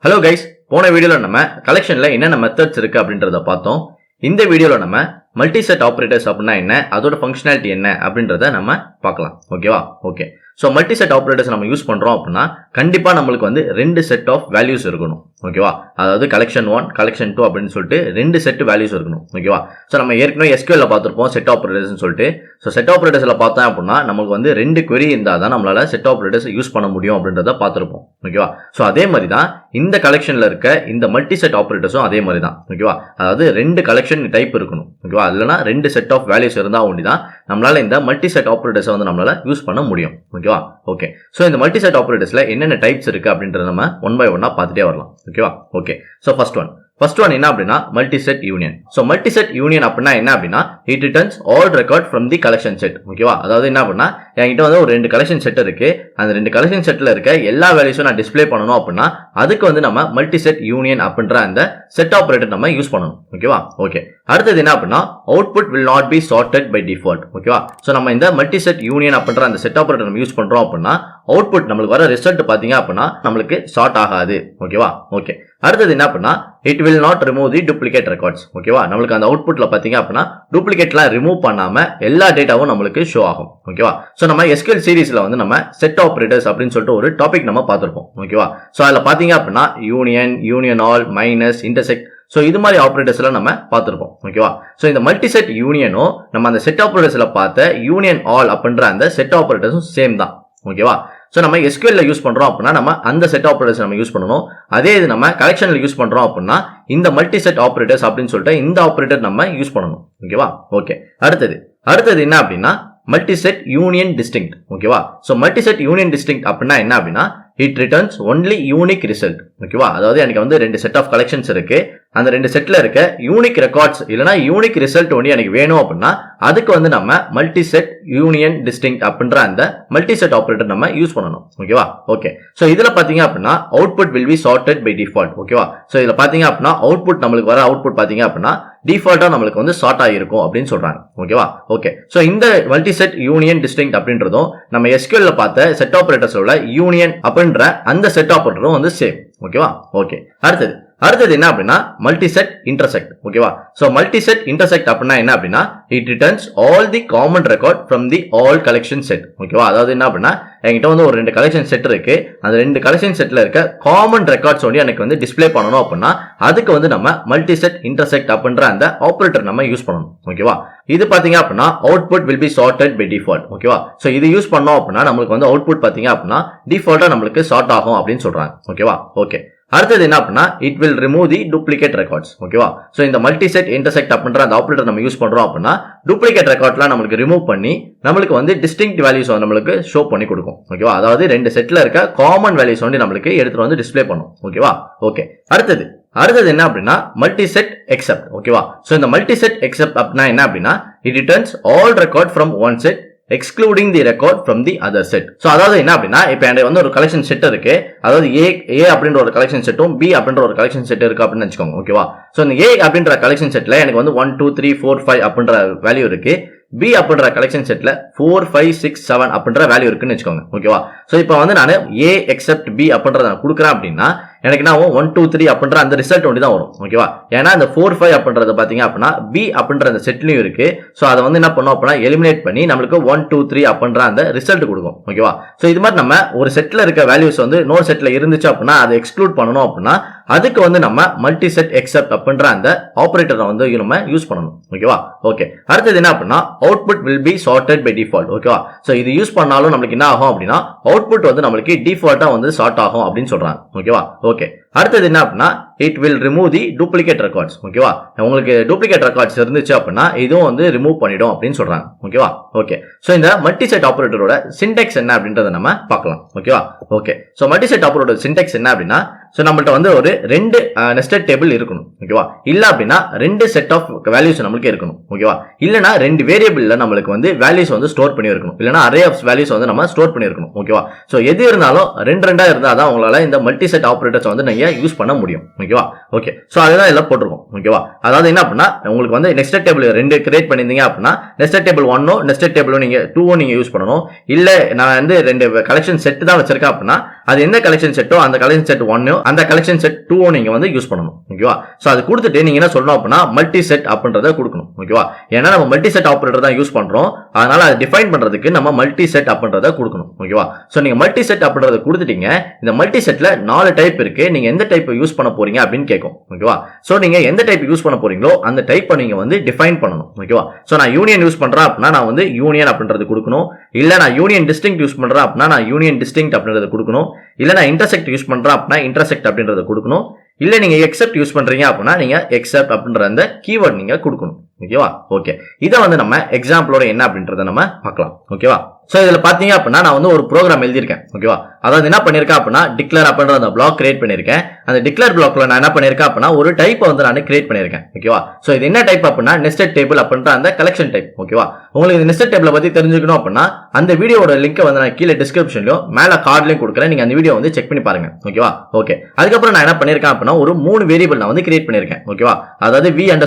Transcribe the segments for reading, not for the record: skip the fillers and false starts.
Hello guys, போன வீடியோல நம்ம கலெக்ஷன்ல என்னென்ன மெத்தட்ஸ் இருக்கு அப்படின்றத பார்த்தோம். இந்த வீடியோல நம்ம மல்டிசெட் ஆபரேட்டர்ஸ் அப்படின்னா என்ன, அதோட ஃபங்க்ஷனாலிட்டி என்ன அப்படின்றத நம்ம பார்க்கலாம். ஓகேவா? ஓகே. ஸோ மல்டிசெட் ஆபரேட்டர்ஸ் நம்ம யூஸ் பண்றோம் அப்படின்னா கண்டிப்பா நம்மளுக்கு வந்து ரெண்டு செட் ஆஃப் வேல்யூஸ் இருக்கணும். ஓகேவா? அதாவது கலெக்ஷன் 1 கலெக்ஷன் 2 அப்படின்னு சொல்லிட்டு ரெண்டு செட் வேல்யூஸ் இருக்கணும். ஓகேவா? ஸோ நம்ம ஏற்கனவே SQL பார்த்திருப்போம் செட் ஆபரேட்டர்ஸ் சொல்லிட்டு. ஸோ செட் ஆபரேட்டர்ஸ்ல பார்த்தோம் அப்படின்னா நமக்கு வந்து ரெண்டு query இருந்தால் தான் நம்மளால செட் ஆபரேட்டர்ஸ் யூஸ் பண்ண முடியும் அப்படின்றத பார்த்திருப்போம். ஓகேவா? ஸோ அதே மாதிரி தான் இந்த கலெக்ஷன்ல இருக்க இந்த மல்டிசெட் ஆபரேட்டர்ஸும் அதே மாதிரி தான். ஓகேவா? அதாவது ரெண்டு கலெக்ஷன் டைப் இருக்கணும். ஓகேவா? இல்லைனா ரெண்டு செட் ஆஃப் வேல்யூஸ் இருந்தா ஒண்டி தான் நம்மளால இந்த மல்டிசெட் ஆபரேட்டர்ஸ் வந்து நம்மளால யூஸ் பண்ண முடியும். ஓகேவா? ஓகே. ஸோ இந்த மல்டிசெட் ஆபரேட்டர்ஸ்ல என்னென்ன டைப்ஸ் இருக்கு அப்படின்றத நம்ம ஒன் பை ஒன்னா பார்த்துட்டே வரலாம். ஓகேவா? ஓகே. ஸோ ஃபர்ஸ்ட் ஒன் என்ன அப்படின்னா மல்டிசெட் யூனியன். ஸோ மல்டிசெட் யூனியன் அப்படின்னா என்ன அப்படின்னா it returns all record from the collection set. ஓகேவா? அதாவது என்ன அப்படின்னா என்கிட்ட வந்து ஒரு ரெண்டு கலெக்ஷன் செட் இருக்கு. அந்த ரெண்டு கலெக்ஷன் செட்ல இருக்க எல்லா வேல்யூஸும் நான் டிஸ்பிளே பண்ணணும் அப்படின்னா அதுக்கு வந்து நம்ம மல்டிசெட் யூனியன் அப்படின்ற அந்த செட் ஆபரேட்டர் நம்ம யூஸ் பண்ணணும். ஓகேவா? ஓகே. அடுத்தது என்ன அப்படின்னா output will not be sorted by default. ஓகேவா? ஸோ நம்ம இந்த மல்டிசெட் யூனியன் அப்படின்ற அந்த செட் ஆபரேட்டர் நம்ம யூஸ் பண்றோம் அப்படின்னா அவுட்புட் நம்மளுக்கு வர ரிசல்ட் பாத்தீங்க அப்படின்னா நம்மளுக்கு சார்ட் ஆகாது. ஓகேவா? ஓகே. அடுத்தது என்ன அப்படின்னா it will not remove the duplicate records. ஓகேவா? நம்மளுக்கு அந்த அவுட்புட்ல பாத்தீங்க அப்படின்னா டூப்ளிகேட்லாம் ரிமூவ் பண்ணாம எல்லா டேட்டாவும் நம்மளுக்கு ஷோ ஆகும். ஓகேவா? ஸோ நம்ம SQL சீரிஸ்ல வந்து நம்ம செட் ஆபரேட்டர்ஸ் அப்படின்னு சொல்லிட்டு ஒரு டாபிக் நம்ம பார்த்திருப்போம். ஓகேவா? ஸோ அதுல பாத்தீங்க அப்படின்னா union all, minus, intersect, so இது மாதிரி ஆபரேட்டர்ஸ்ல நம்ம பார்த்திருப்போம். ஓகேவா? ஸோ இந்த மல்டிசெட் யூனியனும் நம்ம அந்த செட் ஆபரேட்டர்ஸ்ல பார்த்த யூனியன் ஆல் அப்படின்ற அந்த செட் ஆபரேட்டர்ஸும் சேம் தான். ஓகேவா? ஸோ நம்ம SQL யூஸ் பண்றோம் அப்படின்னா நம்ம அந்த செட் ஆபரேட்டர்ஸ் நம்ம யூஸ் பண்ணணும். அதே இது நம்ம கலெக்ஷன்ல யூஸ் பண்றோம் அப்படின்னா இந்த மல்டிசெட் ஆபரேட்டர்ஸ் அப்படின்னு சொல்லிட்டு இந்த ஆபரேட்டர் நம்ம யூஸ் பண்ணணும். ஓகேவா? ஓகே. அடுத்தது என்ன அப்படின்னா மல்டிசெட் யூனியன் டிஸ்டிங்க்ட். ஓகேவா? ஸோ மல்டிசெட் யூனியன் டிஸ்டிங்க்ட் அப்படின்னா என்ன அப்படின்னா it returns only unique result. ஓகேவா? அதாவது எனக்கு வந்து ரெண்டு செட் ஆஃப் கலெக்ஷன்ஸ் இருக்கு. அந்த ரெண்டு செட்ல இருக்க யூனிக் ரெக்கார்ட்ஸ் இல்லனா யூனிக் ரிசல்ட் ஒன்று எனக்கு வேணும் அப்படின்னா அதுக்கு வந்து நம்ம மல்டிசெட் யூனியன் டிஸ்டிங்க்ட் அப்படின்ற அந்த மல்டிசெட் ஆபரேட்டர் நம்ம யூஸ் பண்ணணும். ஓகேவா? ஓகே. ஸோ இதுல பாத்தீங்க அப்படின்னா output will be sorted by default. ஓகேவா? ஸோ இதுல பாத்தீங்க அப்படின்னா அவுட்புட் நம்மளுக்கு வர அவுட்புட் பாத்தீங்க அப்படின்னா டிஃபால்ட்டா நம்மளுக்கு வந்து சார்ட் ஆகிருக்கும் அப்படின்னு சொல்றாங்க. ஓகேவா? ஓகே. ஸோ இந்த மல்டிசெட் யூனியன் டிஸ்டிங்க்ட் அப்படின்றதும் நம்ம SQL பார்த்த செட் ஆபரேட்டர்ஸ் உள்ள யூனியன் அப்படின்ற அந்த செட் ஆபரேட்டரும் வந்து சேம். ஓகேவா? ஓகே. அடுத்தது என்ன அப்படின்னா மல்டிசெட் இன்டர்செக்ட். ஓகேவா? சோ மல்டிசெட் இன்டர்செக்ட் அப்படின்னா என்ன அப்படின்னா it returns all the common record from the all collection set. ஓகேவா? அதாவது என்ன அப்படின்னா என்கிட்ட வந்து ஒரு ரெண்டு கலெக்ஷன் செட் இருக்கு. அந்த ரெண்டு கலெக்ஷன் செட்ல இருக்க காமன் ரெக்கார்ட்ஸ் வந்து எனக்கு வந்து டிஸ்பிளே பண்ணணும் அப்படின்னா அதுக்கு வந்து நம்ம மல்டிசெட் இன்டர்செக்ட் அப்படின்ற அந்த ஆபரேட்டர் நம்ம யூஸ் பண்ணணும். ஓகேவா? இது பாத்தீங்க அப்படின்னா output will be sorted by default. ஓகேவா? சோ இது யூஸ் பண்ணோம் அப்படின்னா நம்மளுக்கு வந்து அவுட்புட் பாத்தீங்க அப்படின்னா டிஃபால்ட்டா நம்மளுக்கு சார்ட் ஆகும் அப்படின்னு சொல்றாங்க. ஓகேவா? ஓகே. அடுத்தது என்ன அப்படின்னா it will remove the duplicate records. ஓகேவா? சோ இந்த மல்டிசெட் இன்டர்செக்ட் அப்படின்ற அந்த ஆபரேட்டர் நம்ம யூஸ் பண்றோம் அப்படின்னா டூப்ளிகேட் ரெக்கார்ட்லாம் நம்மளுக்கு ரிமூவ் பண்ணி நம்மளுக்கு வந்து டிஸ்டிங்க்ட் வேல்யூஸ் வந்து நம்மளுக்கு ஷோ பண்ணி கொடுக்கும். ஓகேவா? அதாவது ரெண்டு செட்ல இருக்க காமன் வேல்யூஸ் வந்து நம்மளுக்கு எடுத்து வந்து டிஸ்பிளே பண்ணும். ஓகேவா? ஓகே. அடுத்தது என்ன அப்படின்னா மல்டிசெட் எக்ஸெப்ட். ஓகேவா? சோ இந்த மல்டிசெட் எக்ஸெப்ட் அப்படின்னா என்ன அப்படின்னா it returns all record from one set excluding the record from the other set. So அதாவது என்ன அப்படின்னா இப்போ எனக்கு வந்து ஒரு கலெக்ஷன் செட் இருக்கு. அதாவது A அப்படின்ற ஒரு கலெக்ஷன் செட்டும் B அப்படின்ற ஒரு கலெக்ஷன் செட் இருக்கு அப்படின்னு வெச்சுக்கோங்க. ஓகேவா? சோ இந்த A அப்படின்ற கலெக்ஷன் செட்ல எனக்கு வந்து 1 2 3 4 5 அப்படின்ற வேல்யூ இருக்கு. B அப்படின்ற கலெக்ஷன் செட்ல 4 5 6 7 அப்படின்ற வேல்யூ இருக்குன்னு வெச்சுக்கோங்க. ஓகேவா? சோ இப்போ வந்து நான் A except B அப்படின்றத நான் கொடுக்குறேன் அப்படின்னா எனக்கு என்ன 1 2 3 அப்படின்ற அந்த ரிசல்ட் ஒண்டி தான் வரும். ஓகேவா? ஏன்னா இந்த 4 5 அப்படின்றது பாத்தீங்க அப்படின்னா B அப்படின்ற அந்த செட்லயும் இருக்கு. சோ அதை வந்து என்ன பண்ணோம் அப்படின்னா எலிமினேட் பண்ணி நம்மளுக்கு 1 2 3 அப்படின்ற அந்த ரிசல்ட் கொடுக்கும். ஓகேவா? சோ இது மாதிரி நம்ம ஒரு செட்ல இருக்க வேல்யூஸ் வந்து இன்னொரு செட்ல இருந்துச்சு அப்படின்னா அதை எக்ஸ்க்ளூட் பண்ணணும் அப்படின்னா அதுக்கு வந்து நம்ம மல்டிசெட் எக்ஸெப்ட் அப்படின்ற அந்த ஆபரேட்டரை வந்து நம்ம யூஸ் பண்ணணும். ஓகேவா? ஓகே. அடுத்தது என்ன அப்படின்னா output will be sorted by default. ஓகேவா? சோ இது யூஸ் பண்ணாலும் நம்மளுக்கு என்ன ஆகும் அப்படின்னா அவுட்புட் வந்து நம்மளுக்கு டிஃபால்ட்டா வந்து சார்ட் ஆகும் அப்படின்னு சொல்றாங்க. ஓகேவா? ஓகே. அடுத்தது என்ன அப்படின்னா it will remove the duplicate records. ஓகேவா? உங்களுக்கு டூப்ளிகேட் ரெக்கார்ட்ஸ் இருந்துச்சு அப்படின்னா இதுவும் வந்து ரிமூவ் பண்ணிடும் அப்படின்னு சொல்றாங்க. ஓகேவா? ஓகே. சோ இந்த மல்டிசெட் ஆபரேட்டரோட சின்டாக்ஸ் என்ன அப்படின்றத நம்ம பார்க்கலாம். ஓகேவா? ஓகே. சோ மல்டிசெட் ஆபரேட்டரோட சின்டாக்ஸ் என்ன அப்படின்னா சோ நம்மள்ட்ட வந்து ஒரு ரெண்டு நெஸ்டட் டேபிள் இருக்கணும். ஓகேவா? இல்ல அப்படின்னா ரெண்டு செட் ஆஃப் வேல்யூஸ் நமக்கு இருக்கணும். ஓகேவா? இல்லனா ரெண்டு வேரியபிள்ல நம்மளுக்கு வந்து வேல்யூஸ் வந்து ஸ்டோர் பண்ணி இருக்கணும். இல்லனா அரே ஆஃப் வேல்யூஸ் வந்து நம்ம ஸ்டோர் பண்ணி இருக்கணும். ஓகேவா? சோ எது இருந்தாலும் ரெண்டா இருந்தா தான் உங்களால இந்த மல்டிசெட் ஆபரேட்டர்ஸ் வந்து நீங்க யூஸ் பண்ண முடியும். ஓகேவா? ஓகே. சோ அதுதான் எல்லாம் போட்டுருக்கோம். ஓகேவா? அதாவது என்ன அப்படின்னா உங்களுக்கு வந்து நெஸ்டட் டேபிள் ரெண்டு கிரியேட் பண்ணிருந்தீங்க அப்படின்னா நெஸ்டட் டேபிள் 1 நெஸ்டட் டேபிள் நீங்க 2 நீங்க யூஸ் பண்ணணும். இல்ல நான் வந்து ரெண்டு கலெக்ஷன் செட் தான் வச்சிருக்கேன் அப்படின்னா அது எந்த கலெக்ஷன் செட்டோ அந்த கலெக்ஷன் செட் 1 அந்த கலெக்ஷன் செட் 2 நீங்க வந்து யூஸ் பண்ணணும். ஓகேவா? சோ அது கொடுத்துட்டு நீங்க என்ன சொல்லணும் அப்படின்னா மல்டி செட் அப்படின்றத கொடுக்கணும். ஓகேவா? ஏன்னா நம்ம மல்டி செட் ஆபரேட்டர் தான் யூஸ் பண்றோம், அதனால அதை டிஃபைன் பண்றதுக்கு நம்ம மல்டி செட் அப்படின்றத கொடுக்கணும். ஓகேவா? சோ நீங்க மல்டி செட் அப்படின்றத கொடுத்துட்டீங்க. இந்த மல்டி செட்ல 4 டைப் இருக்கு, நீங்க எந்த டைப் யூஸ் பண்ண போறீங்க அப்படின்னு கேட்கும். ஓகேவா? சோ நீங்க எந்த டைப் யூஸ் பண்ண போறீங்களோ அந்த டைப்பை நீங்க வந்து டிஃபைன் பண்ணணும். ஓகேவா? சோ நான் யூனியன் யூஸ் பண்றேன் அப்படின்னா நான் வந்து யூனியன் அப்படின்றது கொடுக்கணும். இல்ல நான் யூனியன் டிஸ்டிங்க்ட் யூஸ் பண்றேன் அப்படின்னா நான் யூனியன் டிஸ்டிங்க்ட் அப்படின்றத கொடுக்கணும். இல்ல நான் இன்டர்செக்ட் யூஸ் பண்றேன் அப்படின்னா இன்டர்செக்ட் அப்படின்றத கொடுக்கணும். இல்ல நீங்க எக்ஸெப்ட் யூஸ் பண்றீங்க அப்படின்னா நீங்க எக்ஸெப்ட் அப்படின்ற அந்த கீவேர்ட் நீங்க கொடுக்கணும். ஓகேவா? ஓகே, இதை வந்து நம்ம எக்ஸாம்பிளோட என்ன அப்படின்றத நம்ம பார்க்கலாம். ஓகேவா? சோ இதுல பாத்தீங்க அப்படின்னா நான் வந்து ஒரு ப்ரோக்ராம் எழுதியிருக்கேன். ஓகேவா? அதாவது என்ன பண்ணிருக்கேன் அப்படின்னா டிக்ளேர் அப்படின்ற அந்த பிளாக் கிரியேட் பண்ணிருக்கேன். அந்த டிக்ளேர் பிளாக்ல நான் என்ன பண்ணிருக்கேன் அப்படின்னா ஒரு டைப் வந்து நான் கிரியேட் பண்ணிருக்கேன். ஓகேவா? சோ இது என்ன டைப் அப்படின்னா நெஸ்டட் டேபிள் அப்படின்ற அந்த கலெக்ஷன் டைப். ஓகேவா? உங்களுக்கு இந்த நெஸ்டட் டேபிளை பத்தி தெரிஞ்சுக்கணும் அப்படின்னா அந்த வீடியோட லிங்க் வந்து நான் கீழே டிஸ்கிரிப்ஷன்லயும் மேல கார்ட்லயும் கொடுக்குறேன், நீங்க அந்த வீடியோ வந்து செக் பண்ணி பாருங்க. ஓகேவா? ஓகே, அதுக்கப்புறம் நான் என்ன பண்ணிருக்கேன் அப்படின்னா ஒரு 3 வேரியபிள் நான் வந்து கிரியேட் பண்ணிருக்கேன். ஓகேவா? அதாவது v_emp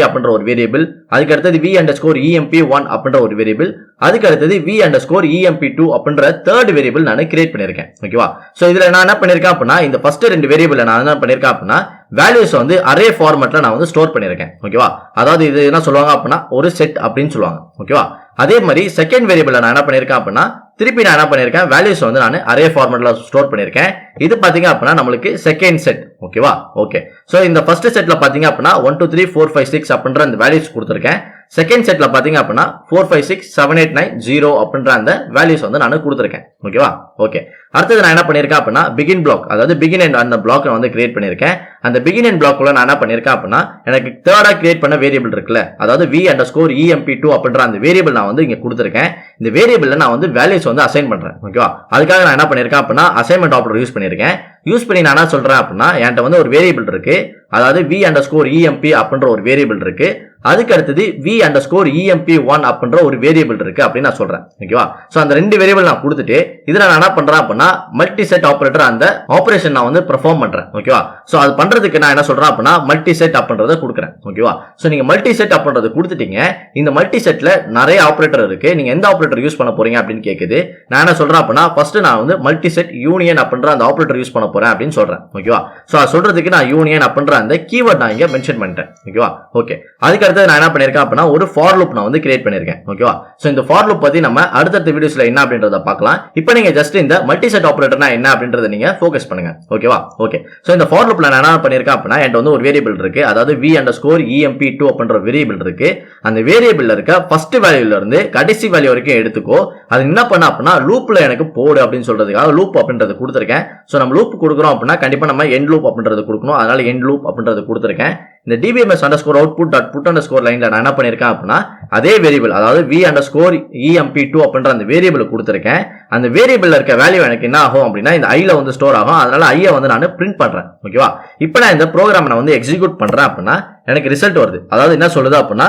அப்படின்ற ஒரு வேரியபிள், அதுக்கு அடுத்தது v_emp1 அப்படின்ற ஒரு வேரியபிள், அதுக்கு அடுத்தது v_emp2 அப்படின்ற தேர்ட் வேரியபிள் நான் கிரியேட் பண்ணிருக்கேன். ஓகேவா? சோ இதுல நான் என்ன பண்ணிருக்கேன் அப்படின்னா இந்த ஃபர்ஸ்ட் 2 வேரியபிள் நான் என்ன பண்ணிருக்கேன் அப்படின்னா வேல்யூஸ் வந்து அரே ஃபார்மட்ல நான் வந்து ஸ்டோர் பண்ணிருக்கேன். ஓகேவா? அதாவது இது என்ன சொல்லுவாங்க அப்படின்னா ஒரு செட் அப்படின்னு சொல்லுவாங்க. ஓகேவா? அதே மாதிரி செகண்ட் வேரியபிள் நான் என்ன பண்ணிருக்கேன் அப்படின்னா திருப்பி நான் என்ன பண்ணிருக்கேன் வேல்யூஸ் வந்து நான் அரே ஃபார்மட்ல ஸ்டோர் பண்ணிருக்கேன். இது பாத்தீங்க அப்படின்னா நம்மளுக்கு செகண்ட் செட். ஓகேவா? ஓகே, சோ இந்த ஃபர்ஸ்ட் செட்ல பாத்தீங்க அப்படின்னா 1 2 3 4 5 6 அப்படின்ற அந்த வேல்யூஸ் கொடுத்திருக்கேன். செகண்ட் செட்ல பாத்தீங்க அப்படின்னா 4 5 6 7 8 9 0 அப்படின்ற அந்த வேல்யூஸ் வந்து நான் கொடுத்திருக்கேன். ஓகேவா? ஓகே, அடுத்தது நான் என்ன பண்ணிருக்கேன் அப்படின்னா பிகின் பிளாக், அதாவது பிகின் அண்ட் அந்த பிளாக் வந்து கிரியேட் பண்ணிருக்கேன். அந்த பிகின் அண்ட் பிளாக்ல நான் என்ன பண்ணிருக்கேன் அப்படின்னா எனக்கு தேர்டா கிரியேட் பண்ண வேரியபிள் இருக்குல்ல, அதாவது v_emp2 அப்படின்ற அந்த வேரியபிள் நான் வந்து இங்க கொடுத்திருக்கேன். இந்த வேரியபிள்ல நான் வந்து வேல்யூஸ் வந்து அசைன் பண்றேன். ஓகேவா? அதுக்காக நான் என்ன பண்ணிருக்கேன் அப்படின்னா அசைன்மெண்ட் ஆபரேட்டர் யூஸ் பண்ணிருக்கேன். யூஸ் பண்ணி நான் என்ன சொல்றேன் அப்படின்னா என்கிட்ட வந்து ஒரு வேரியபிள் இருக்கு, அதாவது v_emp அப்படின்ற ஒரு வேரியபிள் இருக்கு, அதுக்கு அடுத்தது v_emp1 அப்படின்ற ஒரு வேரியபிள் இருக்கு அப்படின்னு நான் சொல்றேன். ஓகேவா? சோ அந்த 2 வேரியபிள் நான் கொடுத்துட்டு இதுல நான் என்ன பண்றேன் அப்படின்னா மல்டி செட் ஆபரேட்டர் அந்த ஆபரேஷன் நான் வந்து பெர்ஃபார்ம் பண்றேன். ஓகேவா? சோ அது பண்றதுக்கு நான் என்ன சொல்றேன் அப்படின்னா மல்டி செட் அப்படின்றத கொடுக்குறேன். ஓகேவா? சோ நீங்க மல்டி செட் அப்படின்றத கொடுத்துட்டீங்க. இந்த மல்டி செட்ல நிறைய ஆபரேட்டர் இருக்கு, நீங்க எந்த ஆபரேட்டர் யூஸ் பண்ண போறீங்க அப்படின்னு கேக்குது. நான் என்ன சொல்றேன் அப்படின்னா ஃபர்ஸ்ட் நான் வந்து மல்டி செட் யூனியன் அப்படின்ற அந்த ஆபரேட்டர் யூஸ் பண்ண போறேன் அப்படின்னு சொல்றேன். ஓகேவா? சோ அது சொல்றதுக்கு நான் யூனியன் அப்படின்ற அந்த கீவேர்ட் நான் இங்க மென்ஷன் பண்ணிட்டேன். ஓகேவா? ஓகே, அதுக்கு அடுத்து நான் என்ன பண்ணிருக்கேன் அப்படின்னா ஒரு ஃபார் லூப் நான் வந்து கிரியேட் பண்ணிருக்கேன். ஓகேவா? சோ இந்த ஃபார் லூப் பத்தி நம்ம அடுத்த வீடியோஸ்ல என்ன அப்படின்றத பார்க்கலாம். இப்போ நீங்க ஜஸ்ட் இந்த மல்டி செட் ஆபரேட்டர்னா என்ன அப்படின்றத நீங்க ஃபோக்கஸ் பண்ணுங்க. ஓகேவா? ஓகே, சோ இந்த ஃபார் லூப்ல நான் என்ன பண்ணிருக்கேன் அப்படின்னா என்கிட்ட வந்து ஒரு வேரியபிள் இருக்கு, அதாவது v_emp2 அப்படின்ற வேரியபிள் இருக்கு. அந்த வேரியபிள்ல இருக்க ஃபர்ஸ்ட் வேல்யூல இருந்து கடைசி வேல்யூ வரைக்கும் எடுத்துக்கோ, அது என்ன பண்ண அப்படின்னா லூப்ல எனக்கு போடு அப்படின்னு சொல்றதுக்காக லூப் அப்படின்றது கொடுத்திருக்கேன். சோ நம்ம லூப் கொடுக்குறோம் அப்படின்னா கண்டிப்பா நம்ம எண்ட் லூப் அப்படின்றது கொடுக்கணும், அதனால எண்ட் லூப் அப்படின்றது கொடுத்திருக்கேன். இந்த dbms_output.put_line நான் என்ன பண்ணிருக்கேன் அப்படின்னா அதே வேரியபிள், அதாவது v_emp2 அப்படின்ற அந்த வேரியபிள் கொடுத்திருக்கேன். அந்த வேரியபிள்ல இருக்க வேல்யூ எனக்கு என்ன ஆகும் அப்படின்னா இந்த i ல வந்து ஸ்டோர் ஆகும், அதனால i வந்து நான் பிரிண்ட் பண்றேன். ஓகேவா? இப்போ நான் இந்த ப்ரோக்ராம் நான் வந்து எக்ஸிக்யூட் பண்றேன் அப்படின்னா எனக்கு ரிசல்ட் வருது. அதாவது என்ன சொல்லுது அப்படின்னா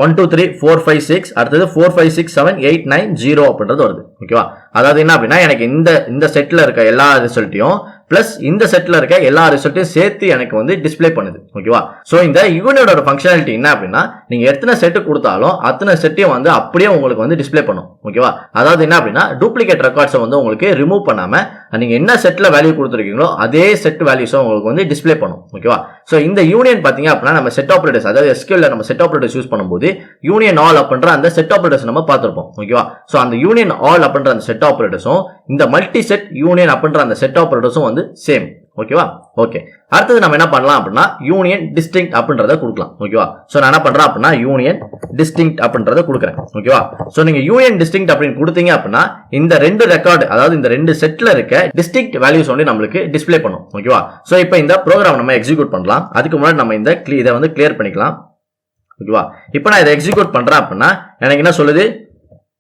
1 2 3 4 5 6 அடுத்தது 4 5 6 7 8 9 0 அப்படின்றது வருது. ஓகேவா? அதாவது என்ன அப்படின்னா எனக்கு இந்த செட்ல இருக்க எல்லா ரிசல்ட்டையும் பிளஸ் இந்த செட்ல இருக்க எல்லா ரிசல்ட்டையும் சேர்த்து எனக்கு வந்து டிஸ்ப்ளே பண்ணுது. ஓகேவா? சோ இந்த யூனிட்டோட ஃபங்க்ஷனாலிட்டி என்ன அப்படின்னா நீங்க எத்தனை செட் கொடுத்தாலும் அத்தனை செட்டையும் வந்து அப்படியே உங்களுக்கு வந்து டிஸ்ப்ளே பண்ணும். ஓகேவா? அதாவது என்ன அப்படின்னா டூப்ளிகேட் ரெக்கார்ட்ஸை வந்து உங்களுக்கு ரிமூவ் பண்ணாம நீங்க என்ன செட்ல வேல்யூ கொடுத்துருக்கீங்களோ அதே செட் வேல்யூஸை உங்களுக்கு வந்து டிஸ்ப்ளே பண்ணும். ஓகேவா? சோ இந்த யூனியன் பாத்தீங்க அப்படின்னா நம்ம செட் ஆபரேட்டர்ஸ், அதாவது SQL நம்ம செட் ஆபரேட்டர்ஸ் யூஸ் பண்ணும்போது யூனியன் ஆல் அப்படின்ற அந்த செட் ஆபரேட்டர்ஸ் நம்ம பார்த்திருப்போம். ஓகேவா? சோ அந்த யூனியன் ஆல் அப்படின்ற அந்த செட் ஆபரேட்டர்ஸும் இந்த மல்டி செட் யூனியன் அப்படின்ற அந்த செட் ஆபரேட்டர்ஸும் வந்து சேம். ஓகேவா? ஓகே, அடுத்தது நம்ம என்ன பண்ணலாம் அப்படின்னா யூனியன் டிஸ்டிங்க்ட் அப்படின்றத கொடுக்கலாம். ஓகேவா? சோ நான் என்ன பண்றேன் அப்படின்னா யூனியன் டிஸ்டிங்க்ட் அப்படின்றத கொடுக்குறேன். ஓகேவா? சோ நீங்க யூனியன் டிஸ்டிங்க்ட் அப்படின்னு கொடுத்தீங்க அப்படின்னா இந்த 2 ரெக்கார்டு, அதாவது இந்த 2 செட்ல இருக்க டிஸ்டிங்க்ட் வேல்யூஸ் வந்து நம்மளுக்கு டிஸ்ப்ளே பண்ணும். ஓகேவா? சோ இப்போ இந்த ப்ரோக்ராம் நம்ம எக்ஸிக்யூட் பண்ணலாம். அதுக்கு முன்னாடி நம்ம இதை வந்து கிளியர் பண்ணிக்கலாம். ஓகேவா? இப்போ நான் இதை எக்ஸிக்யூட் பண்றேன் அப்படின்னா எனக்கு என்ன சொல்லுது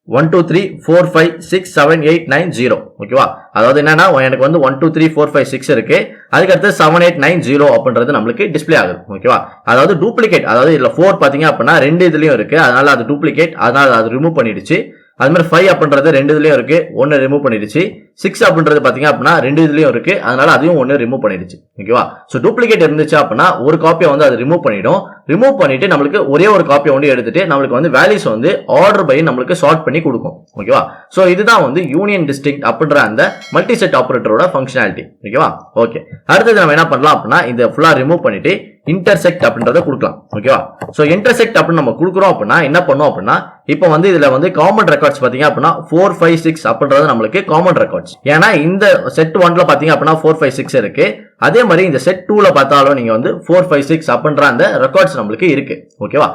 1 2 3 4 5 6 7 8 9 0. ஓகேவா? அதாவது என்னன்னா எனக்கு வந்து 1 2 3 4 5 6 இருக்கு, அதுக்கு அடுத்து 7 8 9 0 அப்படின்றது நம்மளுக்கு டிஸ்ப்ளே ஆகுது. ஓகேவா? அதாவது டூப்ளிகேட், அதாவது இதுல 4 பாத்தீங்க அப்படின்னா 2 இதுலயும் இருக்கு, அதனால அது டூப்ளிகேட், அதனால அது ரிமூவ் பண்ணிடுச்சு. அது மாதிரி 5 அப்படின்றது 2 இதுலயும் இருக்கு, 1 ரிமூவ் பண்ணிடுச்சு. 6 அப்படின்றது பாத்தீங்க அப்படின்னா 2 இதுலயும் இருக்கு, அதனால அதையும் 1 ரிமூவ் பண்ணிடுச்சு. ஓகேவா? சோ டூப்ளிகேட் இருந்துச்சு அப்படின்னா ஒரு காப்பியை வந்து அது ரிமூவ் பண்ணிடும். ரிமூவ் பண்ணிட்டு நம்மளுக்கு ஒரே ஒரு காப்பியை வந்து எடுத்துட்டு நம்மளுக்கு வந்து வேல்யூஸ் வந்து ஆர்டர் பை நம்மளுக்கு சார்ட் பண்ணி கொடுக்கும். ஓகேவா? சோ இதுதான் வந்து யூனியன் டிஸ்டிங்க்ட் அப்படின்ற அந்த மல்டிசெட் ஆபரேட்டரோட ஃபங்க்ஷனாலிட்டி. ஓகேவா? ஓகே, அடுத்தது நம்ம என்ன பண்ணலாம் அப்படின்னா இந்த ஃபுல்லா ரிமூவ் பண்ணிட்டு இன்டர்செக்ட் அப்படின்றத கொடுக்கலாம். ஓகேவா? சோ இன்டர்செக்ட் அப்படின்னு நம்ம கொடுக்குறோம் அப்படின்னா என்ன பண்ணும் அப்படின்னா இப்போ வந்து இதுல வந்து காமன் ரெக்கார்ட்ஸ் பாத்தீங்க அப்படின்னா 4 5 6 அப்படின்றது நம்மளுக்கு காமன் ரெக்கார்ட்ஸ். ஏன்னா இந்த செட் 1ல பாத்தீங்க அப்படின்னா 4 5 6 இருக்கு. அதே மாதிரி இந்த செட் 2ல பார்த்தாலும் நீங்க வந்து 4 5 6 அப்படின்ற அந்த ரெக்கார்ட்ஸ் நம்மளுக்கு இருக்கு. ஓகேவா?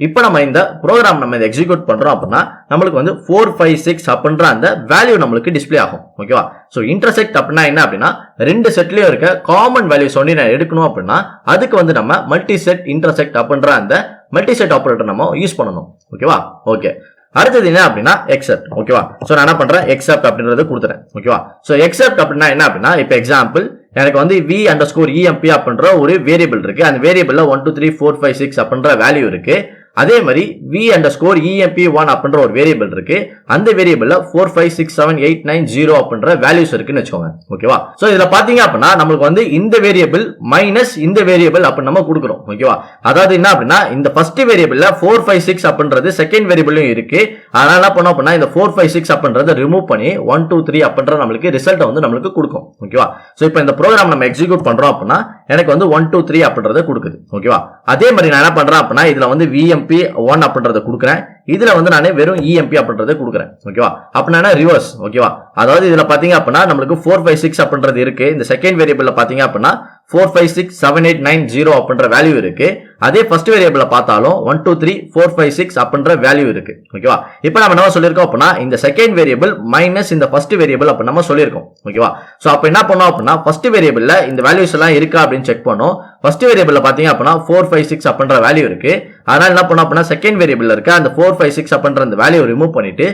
இப்போ நம்ம இந்த ப்ரோக்ராம் நம்ம இதை எக்ஸிக்யூட் பண்றோம் அப்படின்னா நம்மளுக்கு வந்து 4 5 6 அப்படின்ற அந்த வேல்யூ நம்மளுக்கு டிஸ்ப்ளே ஆகும். ஓகேவா? சோ இன்டர்செக்ட் அப்படின்னா என்ன அப்படின்னா ரெண்டு செட்லயும் இருக்க காமன் வேல்யூஸ் வந்து நான் எடுக்கணும் அப்படின்னா அதுக்கு வந்து நம்ம மல்டிசெட் இன்டர்செக்ட் அப்படின்ற அந்த மல்டிசெட் ஆபரேட்டர் நம்ம யூஸ் பண்ணணும். ஓகேவா? ஓகே, அடுத்தது என்ன அப்படின்னா எக்ஸெப்ட். ஓகேவா? சோ நான் என்ன பண்றேன், எக்ஸெப்ட் அப்படின்றத கொடுத்துறேன். ஓகேவா? சோ எக்ஸெப்ட் அப்படின்னா என்ன அப்படின்னா இப்போ எக்ஸாம்பிள் எனக்கு வந்து v_emp அப்படின்ற ஒரு வேரியபிள் இருக்கு. அந்த வேரியபிள்ல 1 2 3 4 5 6 அப்படின்ற வேல்யூ இருக்கு. அதே மாதிரி v_emp1 அப்படின்ற ஒரு வேரியபிள் இருக்கு. அந்த வேரியபிள்ல 4 5 6 7 8 9 0 அப்படின்ற வேல்யூஸ் இருக்குன்னு வச்சுக்கோங்க. ஓகேவா? சோ இதுல பாத்தீங்க அப்படின்னா நமக்கு வந்து இந்த வேரியபிள் மைனஸ் இந்த வேரியபிள் அப்படி நம்ம கொடுக்குறோம். ஓகேவா? அதாவது என்ன அப்படின்னா இந்த ஃபர்ஸ்ட் வேரியபிள்ல 4 5 6 அப்படின்றது செகண்ட் வேரியபிளும் இருக்கு. அதனால என்ன பண்ணோம் அப்படின்னா இந்த 4 5 6 அப்படின்றத ரிமூவ் பண்ணி 1 2 3 அப்படின்ற நம்மளுக்கு ரிசல்ட் வந்து நம்மளுக்கு கொடுக்கும். ஓகேவா? சோ இப்போ இந்த ப்ரோக்ராம் நம்ம எக்ஸிக்யூட் பண்றோம் அப்படின்னா எனக்கு வந்து 1 2 3 அப்படின்றத கொடுக்குது. ஓகேவா? அதே மாதிரி நான் என்ன பண்றேன் அப்படின்னா இதுல வந்து emp1 அப்படின்றத கொடுக்குறேன். இதுல வந்து நான் வெறும் emp அப்படின்றத கொடுக்குறேன். ஓகேவா? அப்படின்னா ரிவர்ஸ். ஓகேவா? அதாவது இதுல பாத்தீங்க அப்படின்னா நம்மளுக்கு 4 5 6 அப்படின்றது இருக்கு. இந்த செகண்ட் வேரியபிள்ல பாத்தீங்க அப்படின்னா 4 5 6 7 8 9 0 அப்படின்ற வேல்யூ இருக்கு. அதே ஃபர்ஸ்ட் வேரியபிள்ல பார்த்தாலும் 1 2 3 4 5 6 அப்படின்ற வேல்யூ இருக்கு. ஓகேவா? இப்போ நம்ம என்ன சொல்லிருக்கோம் அப்படின்னா இந்த செகண்ட் வேரியபிள் மைனஸ் இந்த ஃபர்ஸ்ட் வேரியபிள் அப்படி நம்ம சொல்லிருக்கோம். ஓகேவா? சோ அப்ப என்ன பண்ணோம் அப்படின்னா ஃபர்ஸ்ட் வேரியபிள்ல இந்த வேல்யூஸ் எல்லாம் இருக்கா அப்படின்னு செக் பண்ணோம். ஃபர்ஸ்ட் வேரியபிள்ல பாத்தீங்க அப்படின்னா 4 5 6 அப்படின்ற வேல்யூ இருக்கு. அதனால என்ன பண்ணோம் அப்படின்னா செகண்ட் வேரியபிள்ல இருக்க அந்த 4 5 6 அப்படின்ற அந்த வேல்யூ ரிமூவ் பண்ணிட்டு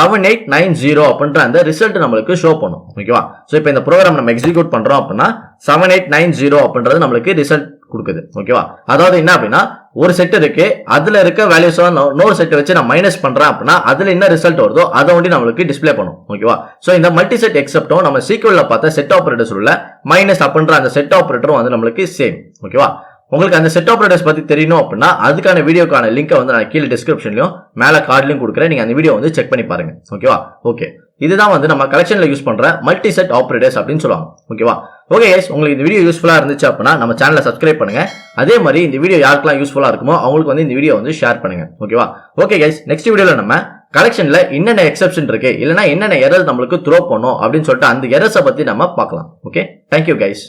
7 8 9 0 அப்படின்ற அந்த ரிசல்ட் நம்மளுக்கு ஷோ பண்ணும். ஓகேவா? சோ இப்போ இந்த ப்ரோக்ராம் நம்ம எக்ஸிக்யூட் பண்றோம் அப்படின்னா 7 8 9 0 அப்படின்றது நம்மளுக்கு ரிசல்ட் கொடுக்குது. ஓகேவா? அதாவது என்ன அப்படின்னா ஒரு செட் இருக்கு, அதுல இருக்க வேல்யூஸ் இன்னொரு செட் வச்சு நான் மைனஸ் பண்றேன் அப்படின்னா அதுல என்ன ரிசல்ட் வருதோ அதை வந்து நம்மளுக்கு டிஸ்ப்ளே பண்ணும். ஓகேவா? சோ இந்த மல்டிசெட் எக்ஸெப்டும் நம்ம சீக்வல்ல பார்த்த செட் ஆபரேட்டர்ஸ் உள்ள மைனஸ் அப்படின்ற அந்த செட் ஆபரேட்டரும் வந்து நம்மளுக்கு சேம். ஓகேவா? உங்களுக்கு அந்த செட் ஆபரேட்டர்ஸ் பத்தி தெரியணும் அப்படின்னா அதுக்கான வீடியோக்கான லிங்கை வந்து நான் கீழே டிஸ்கிரிப்ஷன்லயும் மேல கார்ட்லயும் கொடுக்குறேன். நீங்க அந்த வீடியோ வந்து செக் பண்ணி பாருங்க. ஓகேவா? ஓகே, இதுதான் வந்து நம்ம கலெக்ஷன்ல யூஸ் பண்ற மல்டிசெட் ஆபரேட்டர்ஸ் அப்படின்னு சொல்லுவாங்க. ஓகேவா? ஓகே கைஸ், உங்களுக்கு இந்த வீடியோ யூஸ்ஃபுல்லா இருந்துச்சு அப்படின்னா நம்ம சேனலை சப்ஸ்கிரைப் பண்ணுங்க. அதே மாதிரி இந்த வீடியோ யாருக்கெல்லாம் யூஸ்ஃபுல்லா இருக்குமோ அவங்களுக்கு வந்து இந்த வீடியோ வந்து ஷேர் பண்ணுங்க. ஓகேவா? ஓகே கைஸ், நெக்ஸ்ட் வீடியோல நம்ம கலெக்ஷன்ல என்னென்ன எக்ஸெப்ஷன் இருக்கு இல்லனா என்னென்ன எரர் நம்மளுக்கு த்ரோ பண்ணும் அப்படின்னு சொல்லிட்டு அந்த எரர்ஸை பத்தி நம்ம பார்க்கலாம். Okay, thank you guys.